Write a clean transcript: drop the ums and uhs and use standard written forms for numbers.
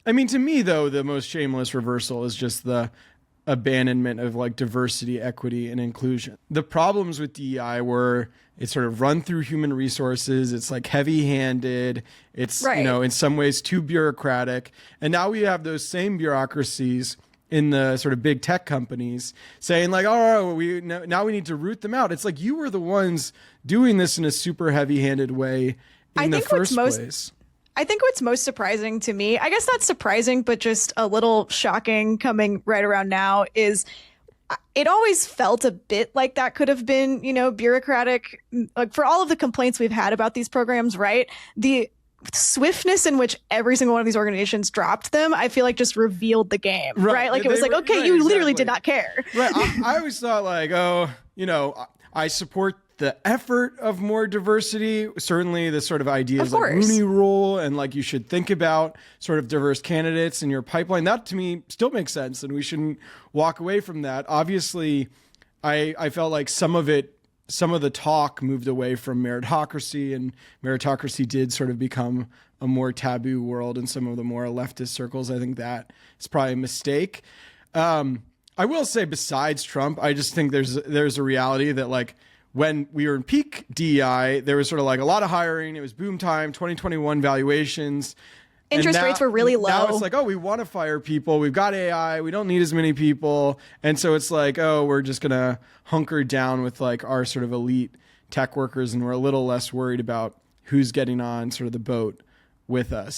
I mean, to me, though, the most shameless reversal is just the abandonment of like diversity, equity, and inclusion. The problems with DEI were it's sort of run through human resources. It's like heavy handed. It's, Right. in some ways too bureaucratic. And now we have those same bureaucracies in the sort of big tech companies saying like, oh, now we need to root them out. It's like you were the ones doing this in a super heavy handed way in the first place. I think what's most surprising to me, I guess not surprising, but just a little shocking coming right around now, is it always felt a bit like that could have been, bureaucratic. Like for all of the complaints we've had about these programs, right? The swiftness in which every single one of these organizations dropped them, I feel like just revealed the game, right? Like it was like, okay, you literally did not care. Right. I always thought like, I support the effort of more diversity. Certainly the sort of ideas like Rooney Rule and like you should think about sort of diverse candidates in your pipeline. That to me still makes sense and we shouldn't walk away from that. Obviously, I felt like some of the talk moved away from meritocracy, and meritocracy did sort of become a more taboo world in some of the more leftist circles. I think that is probably a mistake. I will say besides Trump, I just think there's a reality that like when we were in peak DEI, there was sort of like a lot of hiring. It was boom time, 2021 valuations. Interest rates were really low. Now it's like, oh, we want to fire people. We've got AI. We don't need as many people. And so it's like, oh, we're just going to hunker down with like our sort of elite tech workers. And we're a little less worried about who's getting on sort of the boat with us.